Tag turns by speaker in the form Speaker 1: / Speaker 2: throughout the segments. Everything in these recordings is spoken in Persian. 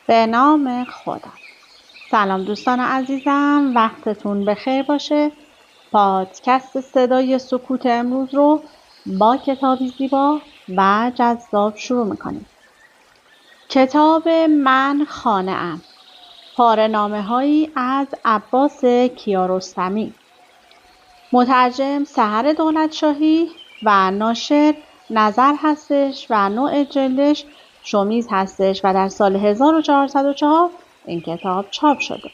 Speaker 1: به نام خدا. سلام دوستان عزیزم، وقتتون بخیر باشه. پادکست صدای سکوت امروز رو با کتابی زیبا و جذاب شروع میکنیم. کتاب من خانه‌ام، پاره‌نامه‌هایی از عباس کیارستمی، مترجم سحر دولتشاهی و ناشر نظر هستش و نوع جلدش شومیز هستش و در سال 1404 این کتاب چاپ شده.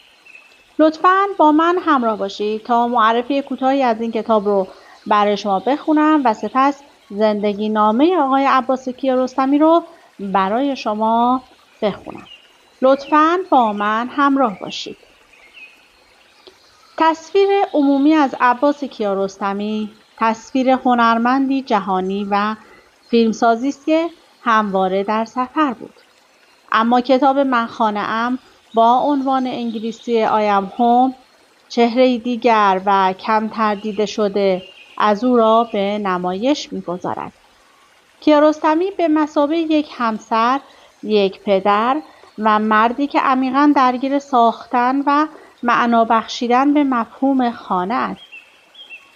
Speaker 1: لطفاً با من همراه باشید تا معرفی کوتاهی از این کتاب رو برای شما بخونم و سپس زندگی نامه آقای عباس کیارستمی رو برای شما بخونم. لطفاً با من همراه باشید. تصویر عمومی از عباس کیارستمی تصویر هنرمندی جهانی و فیلمسازی است که همواره در سفر بود. اما کتاب من خانه‌ام با عنوان انگلیسی I am home چهره‌ای دیگر و کمتر دیده شده از او را به نمایش می‌گذارد. کیارستمی به مثابه یک همسر، یک پدر و مردی که عمیقاً درگیر ساختن و معنا بخشیدن به مفهوم خانه است.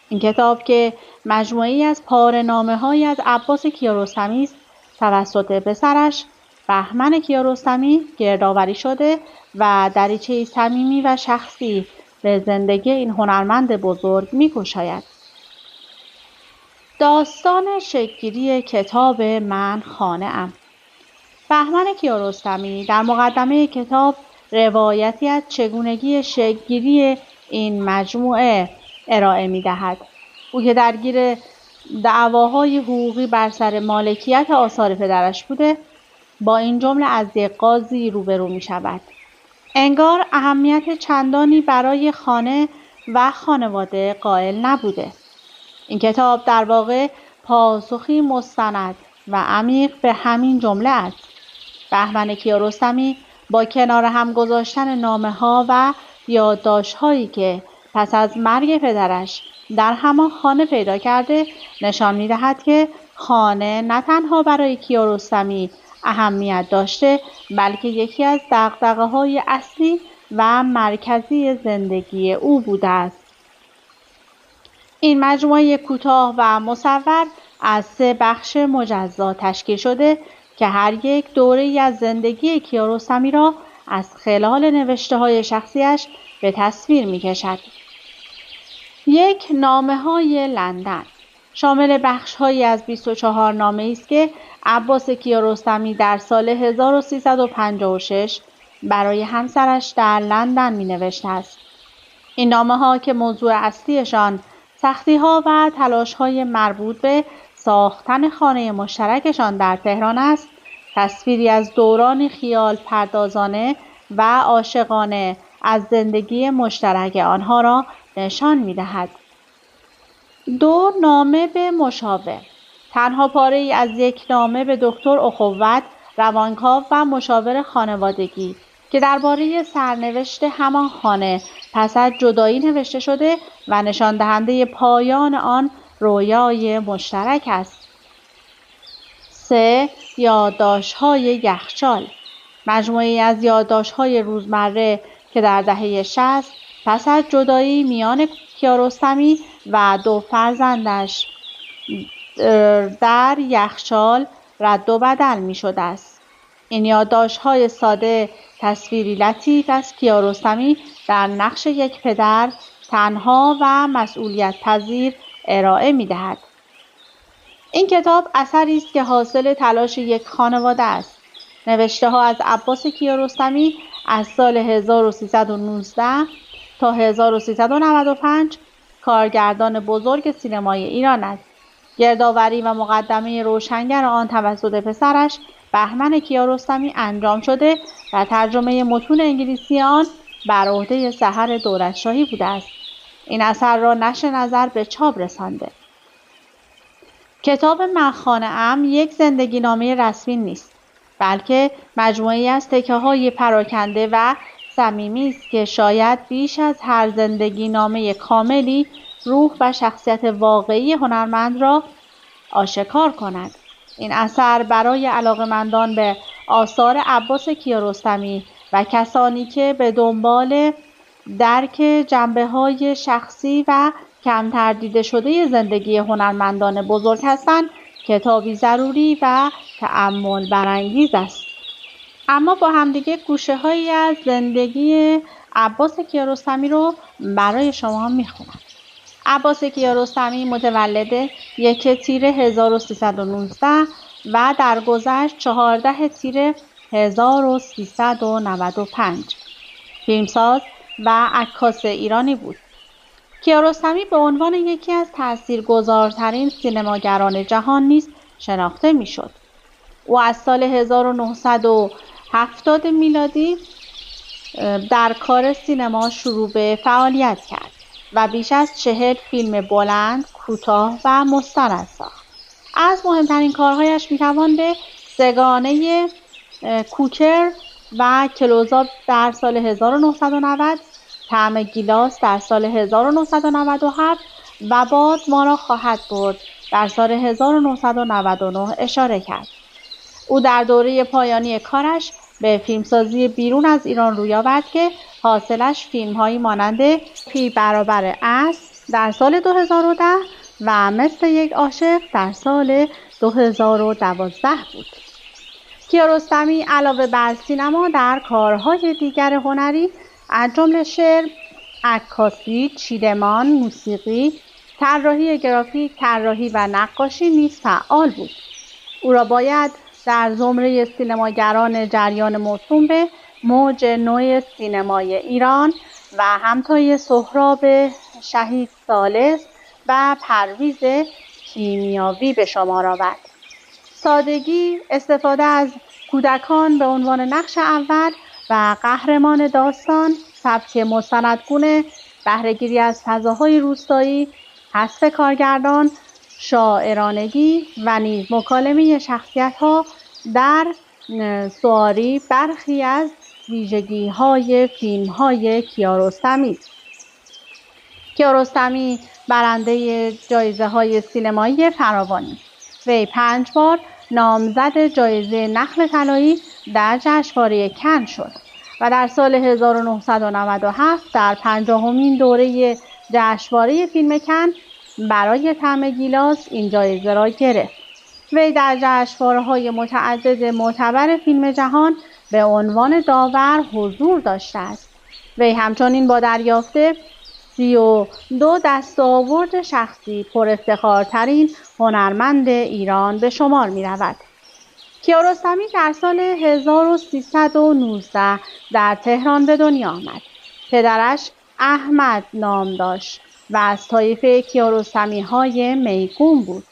Speaker 1: این کتاب که مجموعه‌ای از پاره‌نامه‌هایی از عباس کیارستمی است، توسط پسرش بهمن کیارستمی گردآوری شده و دریچه‌ای صمیمی و شخصی به زندگی این هنرمند بزرگ می‌گشاید. داستان شکل‌گیری کتاب من خانه‌ام. بهمن کیارستمی در مقدمه کتاب روایتی از چگونگی شکل‌گیری این مجموعه ارائه می‌دهد. او که درگیر دعواهای حقوقی بر سر مالکیت آثار پدرش بوده، با این جمله از یک قاضی روبرو می‌شود: انگار اهمیت چندانی برای خانه و خانواده قائل نبوده. این کتاب در واقع پاسخی مستند و عمیق به همین جمله است. بهمن کیارستمی با کنار هم گذاشتن نامه‌ها و یادداشت‌هایی که پس از مرگ پدرش در همان خانه پیدا کرده، نشان می‌دهد که خانه نه تنها برای کیارستمی اهمیت داشته، بلکه یکی از دغدغه‌های اصلی و مرکزی زندگی او بوده است. این مجموعه کوتاه و مصور از 3 بخش مجزا تشکیل شده که هر یک دوره‌ای از زندگی کیارستمی را از خلال نوشته‌های شخصیش به تصویر می‌کشد. 1. نامه‌های لندن شامل بخش‌هایی از 24 نامه‌ای است که عباس کیارستمی در سال 1356 برای همسرش در لندن می‌نوشته است. این نامه‌ها که موضوع اصلیشان سختی‌ها و تلاش‌های مربوط به ساختن خانه مشترکشان در تهران است، تصویری از دوران خیال پردازانه و عاشقانه از زندگی مشترک آنها را نشان می‌دهد. 2. نامه به مشاور تنها پاره‌ای از یک نامه به دکتر اخوت، روانکاو و مشاور خانوادگی که درباره سرنوشت همان خانه پس از جدایی نوشته شده و نشان دهنده پایان آن رویای مشترک است. 3. یادداشت‌های یخچال مجموعه‌ای از یادداشت‌های روزمره که در دهه 60 پس از جدایی میان کیارستمی و 2 فرزندش در یخچال رد و بدل می شده است. این یادداشت‌های ساده تصویری لطیف از کیارستمی در نقش یک پدر تنها و مسئولیت پذیر ارائه می دهد. این کتاب اثری است که حاصل تلاش یک خانواده است. نوشته‌ها از عباس کیارستمی از سال 1319 تا 1395 کارگردان بزرگ سینمای ایران است. گردآوری و مقدمه روشنگر آن توسط پسرش بهمن کیارستمی انجام شده و ترجمه متون انگلیسی آن بر عهده سحر دولتشاهی بوده است. این اثر را نشر نظر به چاپ رسانده. کتاب من خانه‌ام یک زندگی نامه رسمی نیست، بلکه مجموعه‌ای از تکه‌های پراکنده و صمیمی است که شاید بیش از هر زندگی نامه کاملی روح و شخصیت واقعی هنرمند را آشکار کند. این اثر برای علاقه‌مندان به آثار عباس کیارستمی و کسانی که به دنبال درک جنبه‌های شخصی و کمتر دیده شده زندگی هنرمندان بزرگ هستند، کتابی ضروری و تأمل برانگیز است. اما با همدیگه گوشه‌هایی از زندگی عباس کیارستمی رو برای شما میخونم. عباس کیارستمی متولد 1 تیر 1319 و درگذشت 14 تیر 1395 فیلمساز و عکاس ایرانی بود. کیارستمی به عنوان یکی از تاثیرگذارترین سینماگران جهان نیز شناخته میشد. او از سال 1970 میلادی در کار سینما شروع به فعالیت کرد و بیش از 40 فیلم بلند، کوتاه و مستند ساخت. از مهمترین کارهایش میتوان به سگانه کوکر و کلوزآپ در سال 1990، طعم گیلاس در سال 1997 و باد ما را خواهد برد در سال 1999 اشاره کرد. او در دوره پایانی کارش به فیلمسازی بیرون از ایران روی آورد که حاصلش فیلم‌هایی مانند پی برابر اسب در سال 2010 و مثل یک عاشق در سال 2012 بود. کیارستمی علاوه بر سینما در کارهای دیگر هنری از جمله شعر، عکاسی، چیدمان، موسیقی، طراحی گرافیک، طراحی و نقاشی نیز فعال بود. او را باید در زمره سینماگران جریان موسوم به موج نو سینمای ایران و همتای سهراب شهید ثالث و پرویز کیمیاوی به شمار آورد. سادگی، استفاده از کودکان به عنوان نقش اول و قهرمان داستان، سبک مستندگونه، بهره‌گیری از فضاهای روستایی، حذف کارگردان، شاعرانگی و نیز مکالمه شخصیت‌ها در سواری برخی از ویژگی‌های فیلم‌های کیارستمی. کیارستمی برنده جایزه‌های سینمایی فراوانی. وی 5 بار نامزد جایزه نخل طلایی در جشنواره کن شد و در سال 1997 در 50مین دوره جشنواره فیلم کن برای طعم گیلاس این جایزه را گرفت. وی در جشنواره‌های متعدد معتبر فیلم جهان به عنوان داور حضور داشته است. وی همچنین با دریافت 32 دستاورد شخصی پر افتخارترین هنرمند ایران به شمار می رود. کیارستمی در سال 1319 در تهران به دنیا آمد. پدرش احمد نام داشت و از طایفه کیارستمی‌های میگون بود.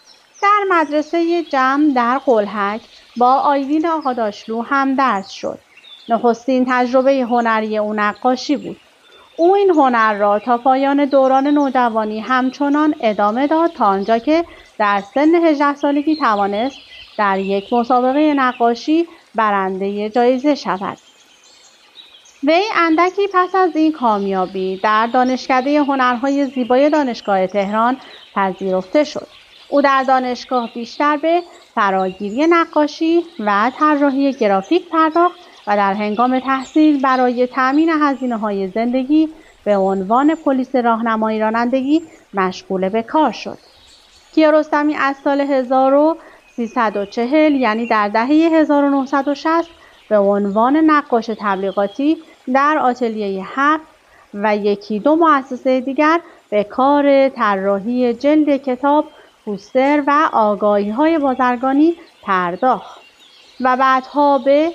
Speaker 1: در مدرسه جم در قلهک با آیلین آقاداشلو هم درس شد. نخستین تجربه هنری او نقاشی بود. او این هنر را تا پایان دوران نوجوانی همچنان ادامه داد تا آنجا که در سن 18 سالگی توانست در یک مسابقه نقاشی برنده جایزه شود. وی اندکی پس از این کامیابی در دانشکده هنرهای زیبای دانشگاه تهران پذیرفته شد. او در دانشگاه بیشتر به فراگیری نقاشی و طراحی گرافیک پرداخت و در هنگام تحصیل برای تأمین هزینه‌های زندگی به عنوان پلیس راهنمایی رانندگی مشغول به کار شد. کیارستمی از سال 1340 یعنی در دهه 1960 به عنوان نقاش تبلیغاتی در آتلیه 7 و 1-2 مؤسسه دیگر به کار طراحی جلد کتاب، پوستر و آگاهی‌های بازرگانی پرداخت و بعدها به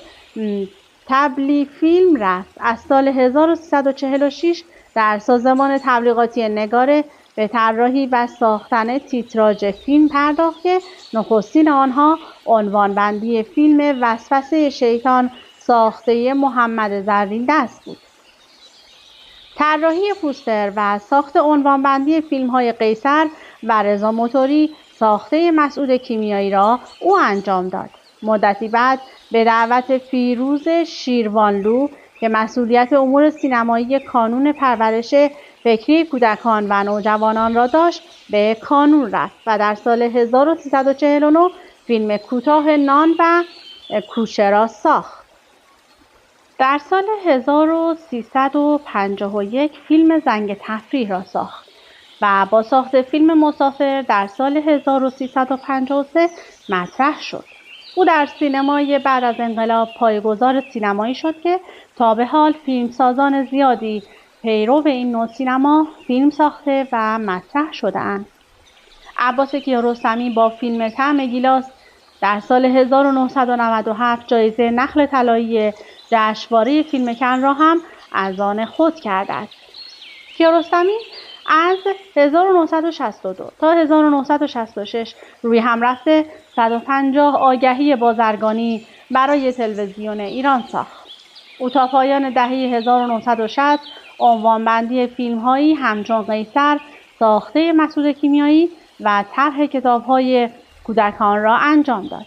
Speaker 1: تبلیغ فیلم رفت. از سال 1346 در سازمان تبلیغاتی نگاره به طراحی و ساختن تیتراژ فیلم پرداخت که نخستین آنها عنوانبندی فیلم وسوسه شیطان ساخته محمد زرین‌دست بود. طراحی پوستر و ساخت عنوانبندی فیلم‌های قیصر و رضا موتوری ساخته مسعود کیمیایی را او انجام داد. مدتی بعد به دعوت فیروز شیروانلو که مسئولیت امور سینمایی کانون پرورش فکری کودکان و نوجوانان را داشت به کانون رفت و در سال 1349 فیلم کوتاه نان و کوچه را ساخت. در سال 1351 فیلم زنگ تفریح را ساخت و با ساخت فیلم مسافر در سال 1353 مطرح شد. او در سینمای بعد از انقلاب پایه‌گذار سینمایی شد که تا به حال فیلمسازان زیادی پیرو این نوع سینما فیلم ساخته و مطرح شده‌اند. عباس کیارستمی با فیلم طعم گیلاس در سال 1997 جایزه نخل طلایی جشنواره فیلم کن را هم از آن خود کرده است. کیارستمی از 1962 تا 1966 روی هم رفته 150 آگهی بازرگانی برای تلویزیون ایران ساخت. او تا پایان دهه 1960 عنوانبندی فیلم‌هایی همچون قیصر، ساخته مسعود کیمیایی و طرح کتاب‌های کودکان را انجام داد.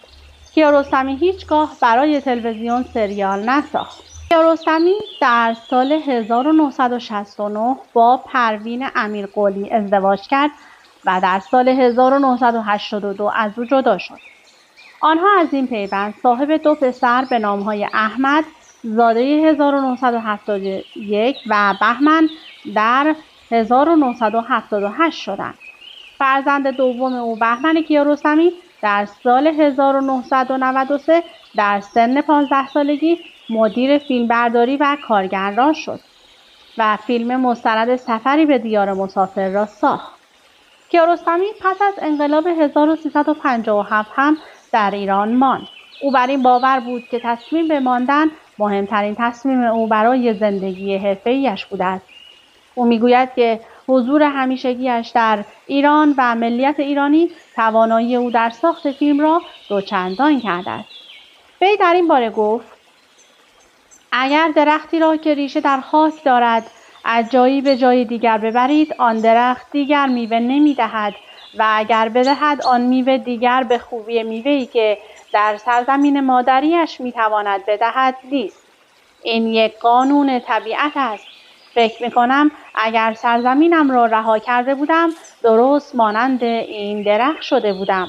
Speaker 1: کیارستمی هیچگاه برای تلویزیون سریال نساخت. کیارستمی در سال 1969 با پروین امیرقلی ازدواج کرد و در سال 1982 از او جدا شد. آنها از این پیوند صاحب 2 پسر به نام‌های احمد زاده 1971 و بهمن در 1978 شدند. فرزند دوم او بهمن کیارستمی در سال 1993 در سن 15 سالگی مدیر فیلمبرداری و کارگردان شد و فیلم مستند سفری به دیار مسافر را ساخت. کیارستمی پس از انقلاب 1357 هم در ایران ماند. او بر این باور بود که تصمیم به ماندن مهمترین تصمیم او برای زندگی حرفه‌ایش بوده است. او میگوید که حضور همیشگیش در ایران و ملیت ایرانی توانایی او در ساخت فیلم را دوچندان کرده است. وی در این باره گفت: اگر درختی را که ریشه در خاک دارد از جایی به جای دیگر ببرید، آن درخت دیگر میوه نمی‌دهد و اگر بدهد آن میوه دیگر به خوبی میوه‌ای که در سرزمین مادریش میتواند بدهد نیست. این یک قانون طبیعت است. فکر میکنم اگر سرزمینم را رها کرده بودم درست مانند این درخت شده بودم.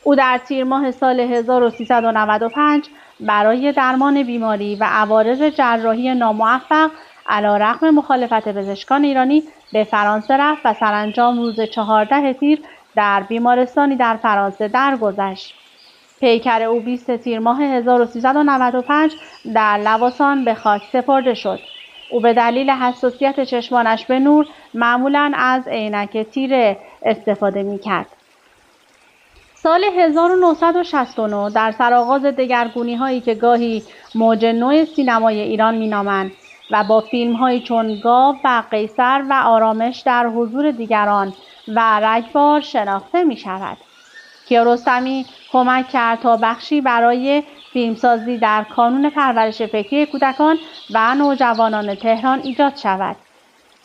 Speaker 1: او در تیر ماه سال 1395 برای درمان بیماری و عوارض جراحی ناموفق علیرغم مخالفت پزشکان ایرانی به فرانسه رفت و سرانجام روز 14 تیر در بیمارستانی در فرانسه درگذشت. پیکر او 20 تیر ماه 1395 در لواسان به خاک سپرده شد. او به دلیل حساسیت چشمانش به نور معمولاً از عینک تیره استفاده می‌کرد. سال 1969 در سرآغاز دگرگونی‌هایی که گاهی موج نو سینمای ایران می‌نامند و با فیلم‌هایی چون گاو و قیصر و آرامش در حضور دیگران و رگبار شناخته می‌شود. کیارستمی کمک کرد تا بخشی برای فیلمسازی در کانون پرورش فکری کودکان و نوجوانان تهران ایجاد شود.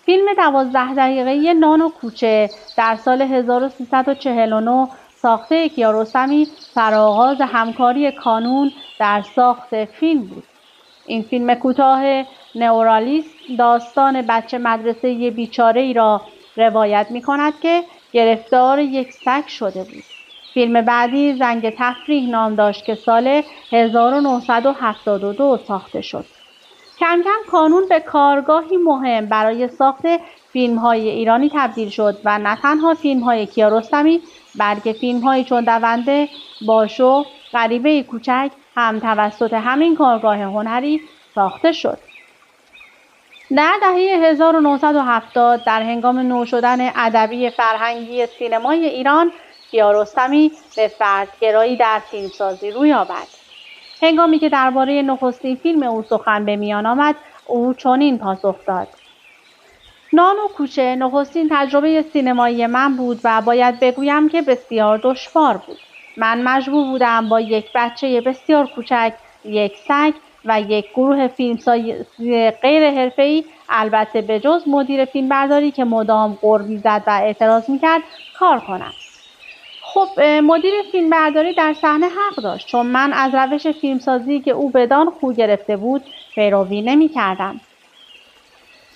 Speaker 1: فیلم 12 دقیقه‌ای نان و کوچه در سال 1349 ساخته کیارستمی سرآغاز همکاری کانون در ساخت فیلم بود. این فیلم کوتاه نئورالیسم داستان بچه مدرسه بیچاره‌ای را روایت می‌کند که گرفتار یک سگ شده بود. فیلم بعدی زنگ تفریح نام داشت که سال 1972 ساخته شد. کم کم کانون به کارگاهی مهم برای ساخت فیلم‌های ایرانی تبدیل شد و نه تنها فیلم‌های کیارستمی بلکه فیلم‌هایی چون دونده، باشو، غریبه کوچک هم توسط همین کارگاه هنری ساخته شد. در دهه 1970 در هنگام نو شدن ادبی فرهنگی سینمای ایران کیارستمی به فردگرایی در فیلمسازی روی آورد. هنگامی که درباره نخستین فیلم او سخن به میان آمد، او چنین پاسخ داد: نان و کوچه نخستین تجربه سینمایی من بود و باید بگویم که بسیار دشوار بود. من مجبور بودم با یک بچه بسیار کوچک، یک سگ و یک گروه فیلمسازی غیر حرفه‌ای، البته به جز مدیر فیلمبرداری که مدام غر می‌زد و اعتراض می‌کرد، کار کنم. خب مدیر فیلمبرداری در صحنه حق داشت، چون من از روش فیلمسازی که او بدان خو گرفته بود پیروی نمی‌کردم.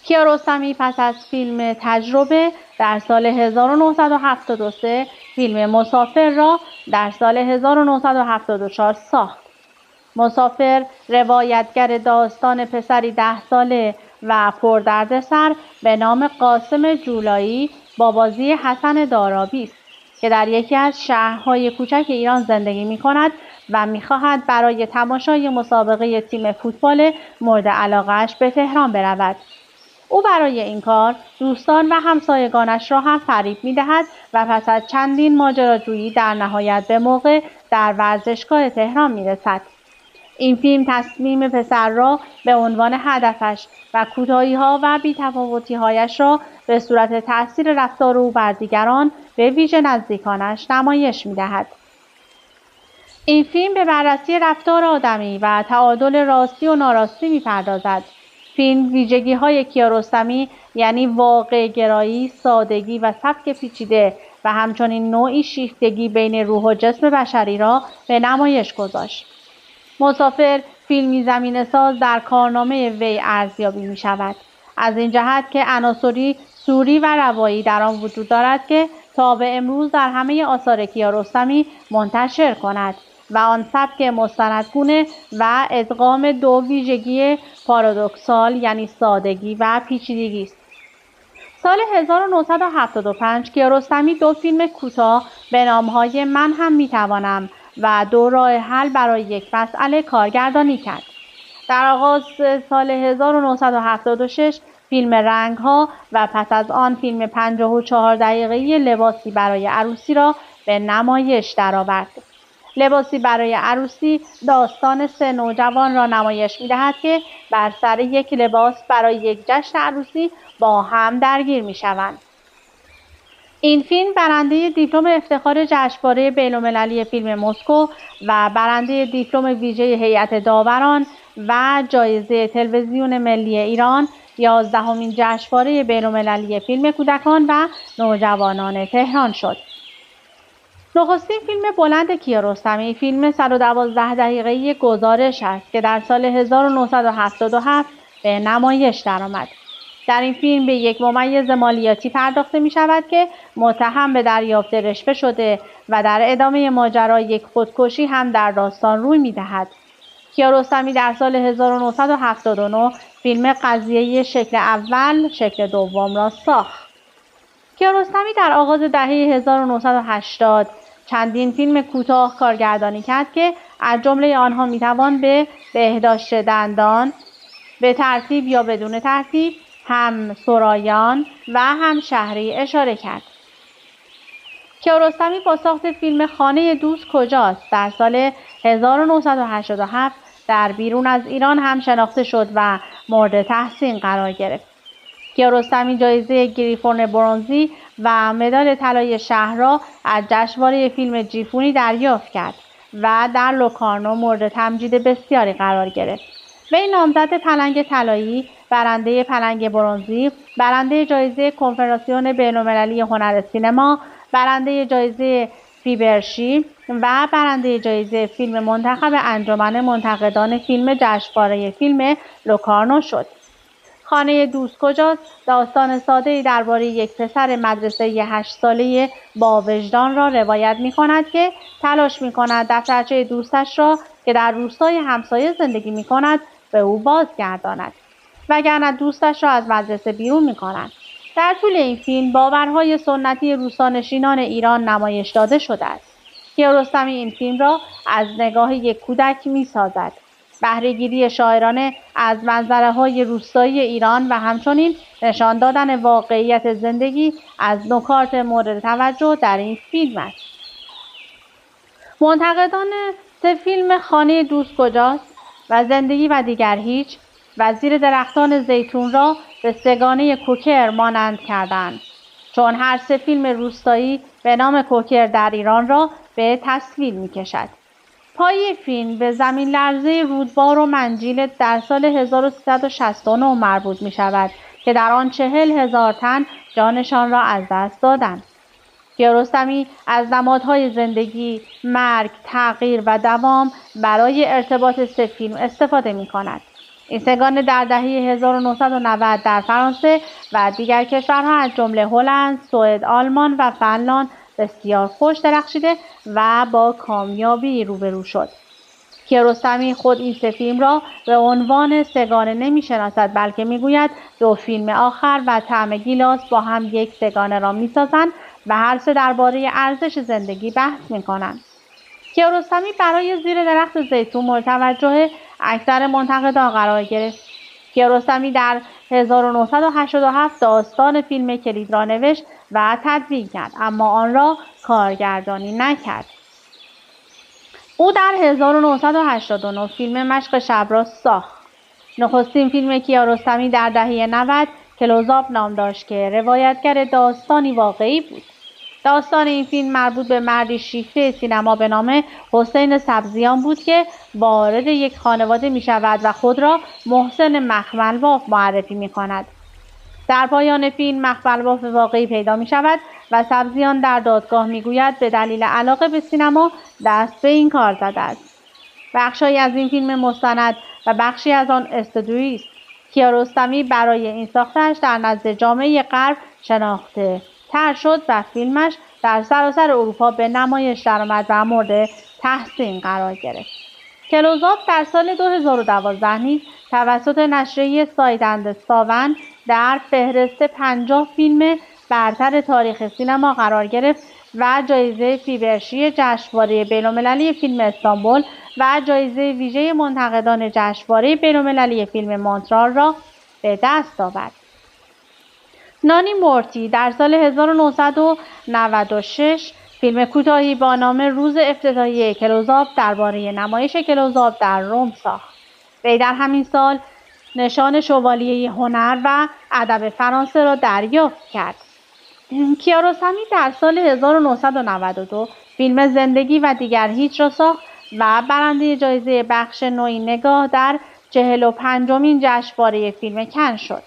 Speaker 1: کیارستمی پس از فیلم تجربه در سال 1973 فیلم مسافر را در سال 1974 ساخت. مسافر روایتگر داستان پسری 10 ساله و پردردسر به نام قاسم جولایی با بازی حسن دارابی است که در یکی از شهرهای کوچک ایران زندگی می‌کند و می‌خواهد برای تماشای مسابقه تیم فوتبال مورد علاقه‌اش به تهران برود. او برای این کار دوستان و همسایگانش را هم فریب می‌دهد و پس از چندین ماجراجویی در نهایت به موقع در ورزشگاه تهران می‌رسد. این فیلم تصمیم پسر را به عنوان هدفش و کوتاهی‌ها و بی‌تفاوتی‌هایش را به صورت تأثیر رفتار او بر دیگران به ویژه نزدیکانش نمایش می‌دهد. این فیلم به بررسی رفتار آدمی و تعادل راستی و ناراستی می‌پردازد. فیلم ویژگی‌های کیارستمی یعنی واقع‌گرایی، سادگی و سبک پیچیده و همچنین نوعی شیفتگی بین روح و جسم بشری را به نمایش گذاشت. مسافر فیلمی زمینه‌ساز در کارنامه وی ارزیابی می‌شود. از این جهت که عناصری سوری و روایی در آن وجود دارد که تا به امروز در همه آثار کیارستمی منتشر کند و آن سبک مستندگونه و ادغام دو ویژگی پارادوکسال یعنی سادگی و پیچیدگی است. سال 1975 کیارستمی 2 فیلم کوتاه به نام‌های من هم می‌توانم و 2 راه حل برای یک مسئله کارگردانی کرد. در آغاز سال 1976 فیلم رنگ‌ها و پس از آن فیلم 54 دقیقه‌ای لباسی برای عروسی را به نمایش درآورد. لباسی برای عروسی داستان 3 نوجوان را نمایش می‌دهد که بر سر یک لباس برای یک جشن عروسی با هم درگیر می‌شوند. این فیلم برنده دیپلم افتخار جشنواره بین‌المللی فیلم مسکو و برنده دیپلم ویژه هیئت داوران و جایزه تلویزیون ملی ایران 11مین جشنواره بین‌المللی فیلم کودکان و نوجوانان تهران شد. نخستین فیلم بلند کیارستمی فیلم 112 دقیقه‌ای گزارش است که در سال 1977 به نمایش درآمد. در این فیلم به یک ممیز مالیاتی پرداخته می شود که متهم به دریافت رشوه شده و در ادامه ماجرا یک خودکشی هم در داستان روی می دهد. کیارستمی در سال 1979 فیلم قضیه شکل اول شکل دوم را ساخت. کیارستمی در آغاز دهه 1980 چندین فیلم کوتاه کارگردانی کرد که از جمله آنها میتوان به بهداشت دندان، به ترتیب یا بدون ترتیب، هم سرایان و هم شهری اشاره کرد. کیارستمی با ساخت فیلم خانه دوست کجاست در سال 1987 در بیرون از ایران هم شناخته شد و مورد تحسین قرار گرفت. کیارستمی جایزه گریفون برنزی و مدال طلای شهر را از جشنواره فیلم جیفونی دریافت کرد و در لوکارنو مورد تمجید بسیاری قرار گرفت. وی نامزد پلنگ طلایی، برنده پلنگ برنزی، برنده جایزه کنفرانسیون بین‌المللی هنر سینما، برنده جایزه فیبرشی و برنده جایزه فیلم منتخب انجمن منتقدان فیلم جشنواره فیلم لوکارنو شد. خانه دوست کجاست داستان ساده‌ای درباره یک پسر مدرسه 8 ساله با وجدان را روایت می‌کند که تلاش می‌کند دفترچه دوستش را که در روستای همسایه زندگی می‌کند به او بازگرداند، وگرنه دوستش را از مدرسه بیرون می‌کنند. در طول این فیلم باورهای سنتی روستانشینان ایران نمایش داده شده است. کیارستمی این فیلم را از نگاه یک کودک می‌سازد. بهره‌گیری شاعرانه از منظره‌های روستایی ایران و همچنین نشان دادن واقعیت زندگی از نکات مورد توجه در این فیلم است. منتقدان 3 فیلم خانه دوست کجاست و زندگی و دیگر هیچ و زیر درختان زیتون را به سگانه کوکر مانند کردند، چون هر 3 فیلم روستایی به نام کوکر در ایران را به تصویر می‌کشد. پایه فیلم به زمین لرزه رودبار و منجیل در سال 1369 مربوط می شود که در آن 40,000 تن جانشان را از دست دادند. کیارستمی از نمادهای زندگی، مرگ، تغییر و دوام برای ارتباط 3 فیلم استفاده می کند. این سگانه در دهه 1990 در فرانسه و دیگر کشورها از جمله هلند، سوئد، آلمان و فنلاند بسیار خوش درخشیده و با کامیابی روبرو شد. کیارستمی خود این سه فیلم را به عنوان سگانه نمی‌شناسد، بلکه می‌گوید دو فیلم آخر و طعم گیلاس با هم یک سگانه را می‌سازند و هر سه درباره ارزش زندگی بحث می‌کنند. کیارستمی برای زیر درخت زیتون مورد توجه اکثر منتقدان قرار گرفت. کیارستمی در 1987 داستان فیلم کلید را نوشت و تدوین کرد، اما آن را کارگردانی نکرد. او در 1989 فیلم مشق شب را ساخت. نخستین فیلم کیارستمی در دهه 90 کلوزآپ نام داشت که روایتگر داستانی واقعی بود. داستان این فیلم مربوط به مردی شیفته سینما به نام حسین سبزیان بود که وارد یک خانواده می شود و خود را محسن مخملباف معرفی می کند. در پایان فیلم مخملباف واقعی پیدا می شود و سبزیان در دادگاه می گوید به دلیل علاقه به سینما دست به این کار زده است. بخشی از این فیلم مستند و بخشی از آن استودیویی است. کیارستمی برای این ساختش در نزد جامعه غرب شناخته تر شد و فیلمش در سراسر اروپا به نمایش درآمد و مورد تحسین قرار گرفت. کلوزآپ در سال 2012 نیز توسط نشریه ساید اند ساون در فهرست 50 فیلم برتر تاریخ سینما قرار گرفت و جایزه فیبرشی جشنواره بین‌المللی فیلم استانبول و جایزه ویژه منتقدان جشنواره بین‌المللی فیلم مونترال را به دست آورد. نانی مورتی در سال 1996 فیلم کوتاهی با نام روز افتتاحیه کلوزآپ درباره نمایش کلوزآپ در روم ساخت. وی در همین سال نشان شوالیه هنر و ادب فرانسه را دریافت کرد. کیارستمی در سال 1992 فیلم زندگی و دیگر هیچ را ساخت و برنده جایزه بخش نوعی نگاه در 45مین جشنواره فیلم کن شد.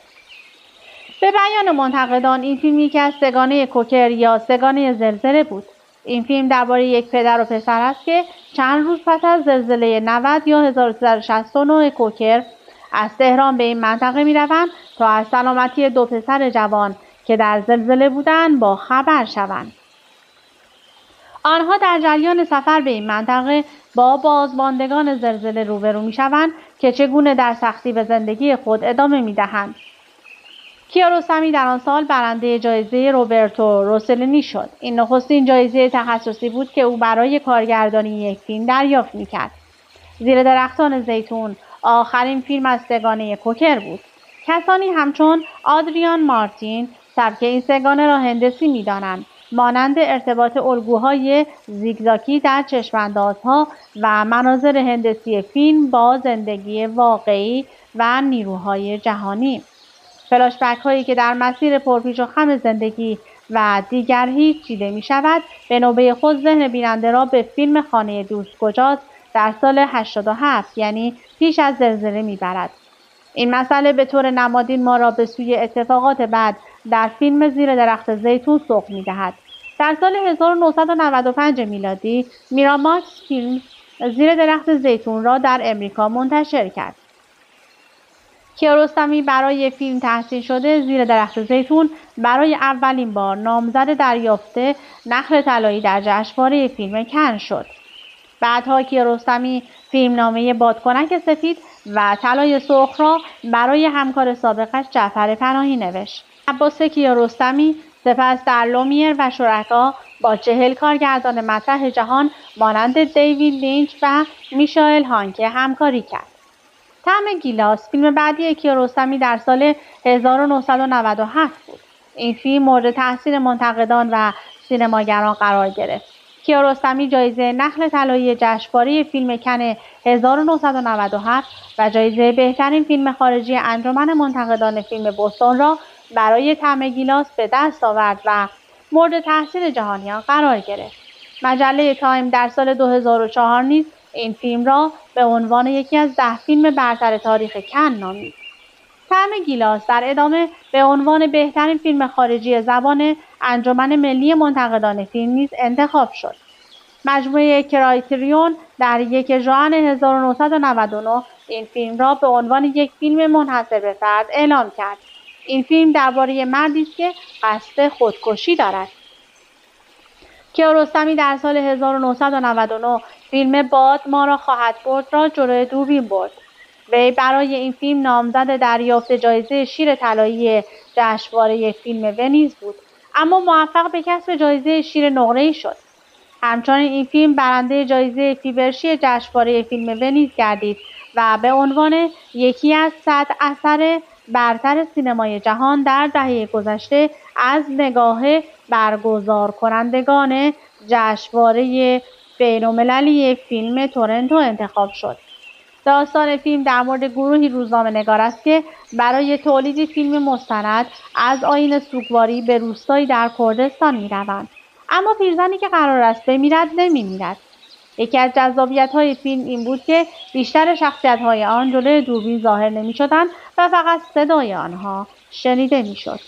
Speaker 1: به بیان منتقدان این فیلم یکی از سگانه کوکر یا سگانه زلزله بود. این فیلم درباره یک پدر و پسر است که چند روز پس از زلزله 90 یا 1369 کوکر از تهران به این منطقه می‌روند تا از سلامتی دو پسر جوان که در زلزله بودند با خبر شوند. آنها در جریان سفر به این منطقه با بازماندگان زلزله روبرو می‌شوند که چگونه در سختی به زندگی خود ادامه می‌دهند. کیارستمی در آن سال برنده جایزه روبرتو روسلینی شد. این نخستین جایزه تخصصی بود که او برای کارگردانی یک فیلم دریافت می‌کرد. زیر درختان زیتون آخرین فیلم از سگانه کوکر بود. کسانی همچون آدریان مارتین سبک این سگانه را هندسی می‌دانند، مانند ارتباط الگوهای زیگزاگی در چشم‌اندازها و مناظر هندسی فیلم با زندگی واقعی و نیروهای جهانی. فلاشبک هایی که در مسیر پرپیچ و خم زندگی و دیگر هیچ چیده می شود به نوبه خود ذهن بیننده را به فیلم خانه دوست کجاست در سال 87 یعنی پیش از زلزله می برد. این مسئله به طور نمادین ما را به سوی اتفاقات بعد در فیلم زیر درخت زیتون سوق می دهد. در سال 1995 میلادی میراماکس فیلم زیر درخت زیتون را در امریکا منتشر کرد. کیارستمی برای فیلم تحسین شده زیر درخت زیتون برای اولین بار نامزد دریافت نخل طلایی در جشنواره فیلم کن شد. بعدها کیارستمی فیلمنامه بادکنک سفید و طلای سرخ را برای همکار سابقش جعفر پناهی نوشت. عباس کیارستمی سپس در لومیر و شرکا با 40 کارگردان مطرح جهان مانند دیوید لینچ و میشائل هانکه همکاری کرد. طعم گیلاس فیلم بعدی کیارستمی در سال 1997 بود. این فیلم مورد تحسین منتقدان و سینماگران قرار گرفت. کیارستمی جایزه نخل طلایی جشنواره فیلم کن 1997 و جایزه بهترین فیلم خارجی انجمن منتقدان فیلم بوستون را برای طعم گیلاس به دست آورد و مورد تحسین جهانیان قرار گرفت. مجله تایم در سال 2004 نیز این فیلم را به عنوان یکی از 10 فیلم برتر تاریخ کن نامید. طعم گیلاس در ادامه به عنوان بهترین فیلم خارجی زبان انجمن ملی منتقدان فیلم نیز انتخاب شد. مجموعه کرایتریون در 1 ژوئن 1999 این فیلم را به عنوان یک فیلم منحصر به فرد اعلام کرد. این فیلم درباره مردی است که قصد خودکشی دارد. کیارستمی در سال 1999 فیلم باد ما را خواهد برد را جلوی دوربین برد. وی برای این فیلم نامزد دریافت جایزه شیر طلایی جشنواره فیلم ونیز بود، اما موفق به کسب جایزه شیر نقره‌ای شد. همچنین این فیلم برنده جایزه فیبرشی جشنواره فیلم ونیز گردید و به عنوان یکی از 100 اثر برتر سینمای جهان در دهه گذشته از نگاه برگزارکنندگان جشنواره بین‌المللی فیلم تورنتو انتخاب شد. داستان فیلم در مورد گروهی روزنامه‌نگار است که برای تولید فیلم مستند از آیین سوگواری به روستایی در کردستان می‌روند، اما پیرزنی که قرار است بمیرد نمی‌میرد. یکی از جذابیت‌های فیلم این بود که بیشتر شخصیت‌های آن جلوی دوربین ظاهر نمی‌شدند و فقط صدای آنها شنیده می‌شد.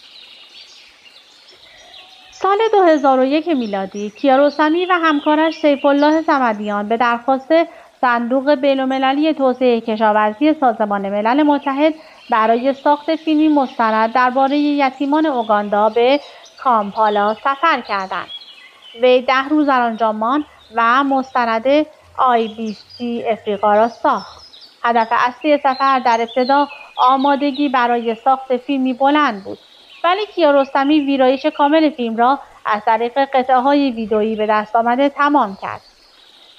Speaker 1: سال 2001 میلادی کیارستمی و همکارش سیف‌الله صمدیان به درخواست صندوق بین‌المللی توسعه کشاورزی سازمان ملل متحد برای ساخت فیلمی مستند درباره یتیمان اوگاندا به کامپالا سفر کردند. وی 10 روز در آنجا ماند و مستند IBC افریقا را ساخت. هدف اصلی سفر در ابتدا آمادگی برای ساخت فیلمی بلند بود، ولی کیارستمی ویرایش کامل فیلم را از طریق قطعه‌های ویدئویی به دست آمده تمام کرد.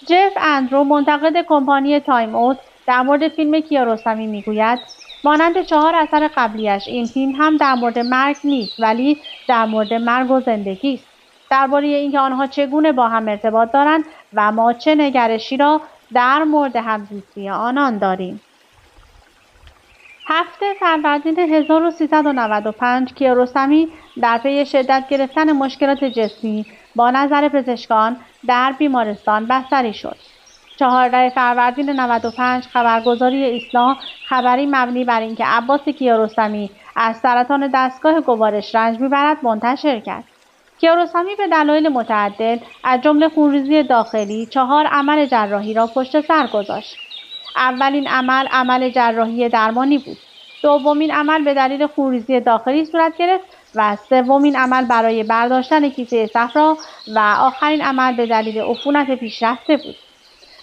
Speaker 1: جف اندرو منتقد کمپانی تایم اوت در مورد فیلم کیارستمی میگوید مانند 4 اثر قبلیش این فیلم هم در مورد مرگ نیست، ولی در مورد مرگ و زندگی است، درباره اینکه آنها چگونه با هم ارتباط دارند و ما چه نگرشی را در مورد همزیستی آنان داریم. 7 فروردین 1395 کیارستمی در پی شدت گرفتن مشکلات جسمی با نظر پزشکان در بیمارستان بستری شد. 14 فروردین 95 خبرگزاری ایسنا خبری مبنی بر اینکه عباس کیارستمی از سرطان دستگاه گوارش رنج میبرد منتشر کرد. کیارستمی به دلایل متعدد از جمله خونریزی داخلی 4 عمل جراحی را پشت سر گذاشت. اولین عمل جراحی درمانی بود. دومین عمل به دلیل خونریزی داخلی صورت گرفت و سومین عمل برای برداشتن کیسه صفرا و آخرین عمل به دلیل عفونت پیشرفته بود.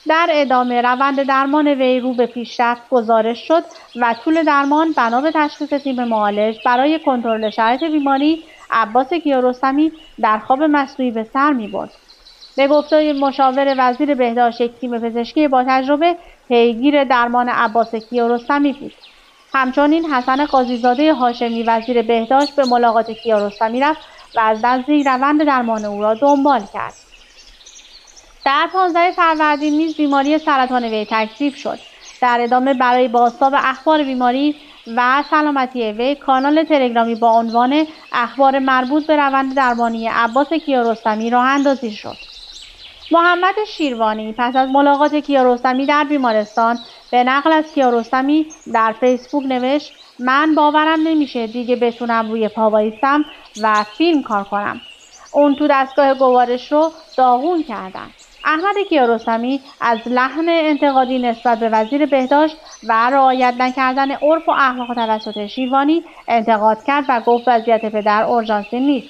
Speaker 1: در ادامه روند درمان وی رو به پیشرفت گزارش شد و طول درمان بنا به تشخیص تیم معالج برای کنترل شرایط بیماری عباس کیارستمی در خواب مصنوعی به سر می‌برد. به گفته مشاور وزیر بهداشت یک تیم پزشکی با تجربه پیگیر درمان عباس کیارستمی بود. همچنین حسن قاضیزاده هاشمی وزیر بهداشت به ملاقات کیارستمی رفت و از نزدیک روند درمان او را دنبال کرد. در 15 فروردین نیز بیماری سرطان وی تکذیب شد. در ادامه برای بازتاب اخبار بیماری و سلامتی وی کانال تلگرامی با عنوان اخبار مربوط به روند درمانی عباس کیارستمی راه اندازی شد. محمد شیروانی پس از ملاقات کیارستمی در بیمارستان به نقل از کیارستمی در فیسبوک نوشت من باورم نمیشه دیگه بتونم روی پا وایسم و فیلم کار کنم. اون تو دستگاه گوارش رو داغون کردن. احمد کیارستمی از لحن انتقادی نسبت به وزیر بهداشت و رعایت نکردن عرف و اخلاق توسط شیروانی انتقاد کرد و گفت وضعیت پدر اورژانسی نیست.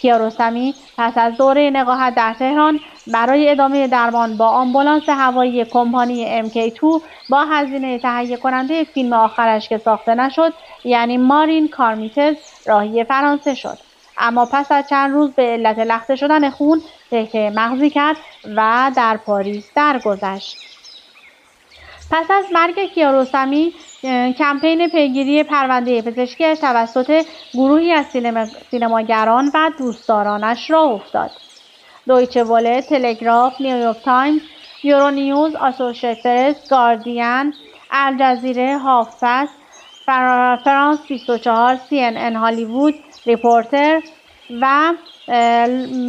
Speaker 1: کیارستمی پس از دوره نقاهت در تهران برای ادامه درمان با آمبولانس هوایی کمپانی MK2 با هزینه تهیه کننده فیلم آخرش که ساخته نشد یعنی مارین کارمیتز راهی فرانسه شد، اما پس از چند روز به علت لخته شدن خون سکته مغزی کرد و در پاریس درگذشت. پس از مرگ کیارستمی کمپین پیگیری پرونده پزشکیش توسط گروهی از سینماگران و دوستدارانش راه افتاد. دویچه وله، تلگراف، نیویورک تایمز، یورونیوز، آسوشیتد پرس، گاردین، الجزیره، هافپس، فرانس 24، CNN هالیوود ریپورتر و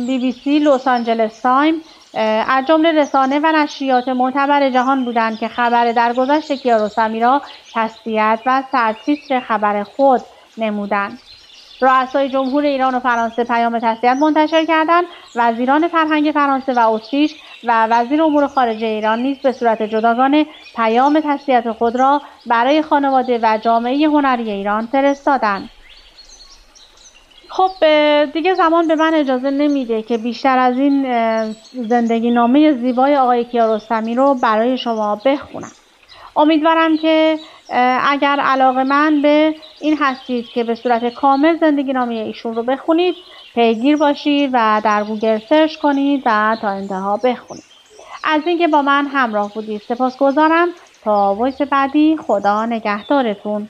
Speaker 1: BBC لس آنجلس تایم از جمله رسانه و نشریات معتبر جهان بودند که خبر درگذشت کیارستمی را تسلیت و سرتیتر خبر خود نمودند. رؤسای جمهور ایران و فرانسه پیام تسلیت منتشر کردند. وزیران فرهنگ فرانسه و اتریش و وزیر امور خارجه ایران نیز به صورت جداگانه پیام تسلیت خود را برای خانواده و جامعه هنری ایران فرستادند. خب دیگه زمان به من اجازه نمیده که بیشتر از این زندگی نامه زیبای آقای کیارستمی رو برای شما بخونم. امیدوارم که اگر علاقه‌مند به این هستید که به صورت کامل زندگی نامه ایشون رو بخونید، پیگیر باشید و در گوگل سرچ کنید و تا انتها بخونید. از اینکه با من همراه بودید سپاسگزارم. تا وایس بعدی، خدا نگهدارتون.